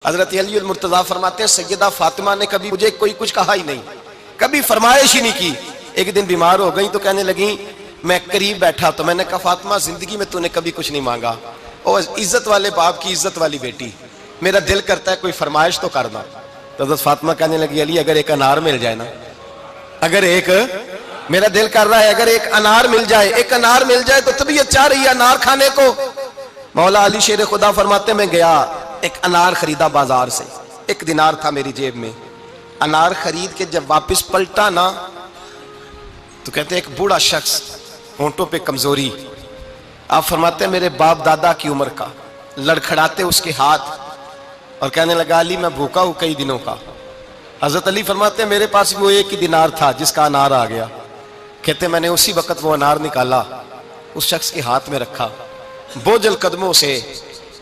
हजरत अली मुर्तजा फरमाते हैं सैयदा फातिमा ने कभी मुझे कोई कुछ कहा ही नहीं, कभी फरमाइश ही नहीं की। एक दिन बीमार हो गई तो कहने लगी, मैं करीब बैठा तो मैंने कहा फातिमा जिंदगी में तूने कभी कुछ नहीं मांगा, और इज्जत वाले बाप की इज्जत वाली बेटी, मेरा दिल करता है कोई फरमाइश तो कर दो। तो हजरत फातिमा कहने लगी, अली अगर एक अनार मिल जाए ना, अगर एक, मेरा दिल कर रहा है अगर एक अनार मिल जाए, एक अनार मिल जाए तो तबीयत चाह रही है अनार खाने को। मौला अली शेर खुदा फरमाते मैं गया, एक अनार खरीदा बाजार से, 1 दिनार था मेरी जेब में। अनार खरीद के जब वापस पलटा ना तो कहते एक बूढ़ा शख्स, होंठों पे कमजोरी, आप फरमाते मेरे बाप दादा की उम्र का, लड़खड़ाते उसके हाथ और कहने लगा अली मैं भूखा हूं कई दिनों का। हजरत अली फरमाते मेरे पास वो 1 ही दिनार था जिसका अनार आ गया। कहते मैंने उसी वक्त वो अनार निकाला, उस शख्स के हाथ में रखा, बोझल कदमों से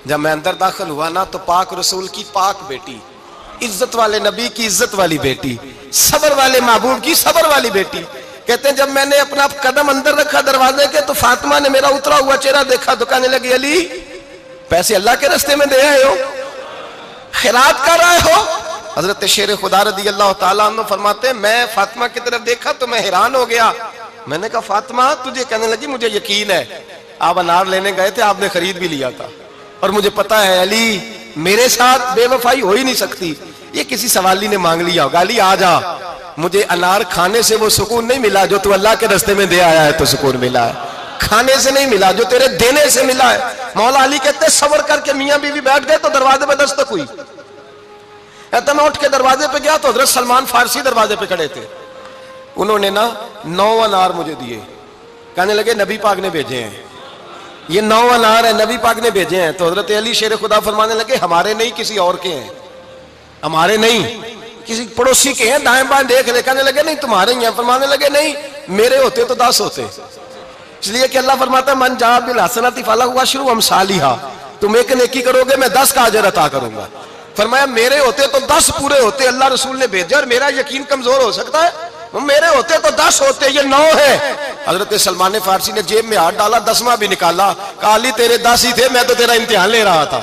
जब मैं अंदर दाखिल हुआ ना तो पाक रसूल की पाक बेटी, इज्जत वाले नबी की इज्जत वाली बेटी, सबर वाले महबूब की सबर वाली बेटी। कहते हैं जब मैंने अपना कदम अंदर रखा दरवाजे के तो फातिमा ने मेरा उतरा हुआ चेहरा देखा तो कहने लगी अली पैसे अल्लाह के रास्ते में दे आए हो, खैरात कर रहे हो। हजरत शेर खुदा रदी अल्लाह ताला अन्हु फरमाते मैं फातिमा की तरफ देखा तो मैं हैरान हो गया। मैंने कहा फातिमा तुझे, कहने लगी मुझे यकीन है आप अनार लेने गए थे, आपने खरीद भी लिया था, और मुझे पता है अली मेरे साथ बेवफाई हो ही नहीं सकती, ये किसी सवाली ने मांग लिया होगा। अली आ जा, मुझे अनार खाने से वो सुकून नहीं मिला जो तू अल्लाह के रास्ते में दे आया है तो सुकून मिला है, खाने से नहीं मिला जो तेरे देने से मिला है। मौला अली कहते सबर करके मियां बीवी बैठ गए तो दरवाजे पे दस्तक हुई। कहता मैं उठ के दरवाजे पे गया तो हजरत सलमान फारसी दरवाजे पे खड़े थे। उन्होंने ना 9 अनार मुझे दिए, कहने लगे नबी पाक ने भेजे हैं, ये 9 अनार है नबी पाक ने भेजे हैं। तो हजरत अली शेर खुदा फरमाने लगे हमारे नहीं किसी और के हैं, हमारे नहीं किसी पड़ोसी के हैं, दाएं बाएं देख ले। कहने लगे नहीं तुम्हारे ही हैं। फरमाने लगे नहीं मेरे होते तो 10 होते, इसलिए कि अल्लाह फरमाता मन जा बिल हसनती फलहु अशरु अमसालिहा, तुम एक नेकी करोगे मैं 10 का अजर अता करूंगा। फरमाया मेरे होते तो 10 पूरे होते, अल्लाह रसूल ने भेजा और मेरा यकीन कमजोर हो सकता है, मेरे होते तो 10 होते, ये 9 है। हजरत सलमान फारसी ने जेब में हाथ डाला, 10वां भी निकाला, कहा अली तेरे 10 ही थे, मैं तो तेरा इम्तिहान ले रहा था,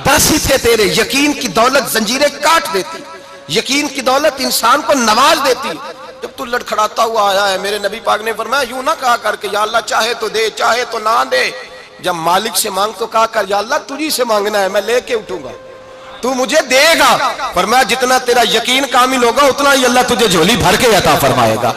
10 ही थे तेरे। यकीन की दौलत जंजीरें काट देती, यकीन की दौलत इंसान को नवाज देती। जब तू लड़खड़ाता हुआ आया है, मेरे नबी पाक ने फरमाया यूं ना कहा करके या अल्लाह चाहे तो दे चाहे तो ना दे, जब मालिक से मांग तो कहा कर या अल्लाह तुझी से मांगना है, मैं लेके उठूंगा, तू मुझे देगा। फरमाया जितना तेरा यकीन कामिल होगा उतना ही अल्लाह तुझे झोली भर के अता फरमाएगा।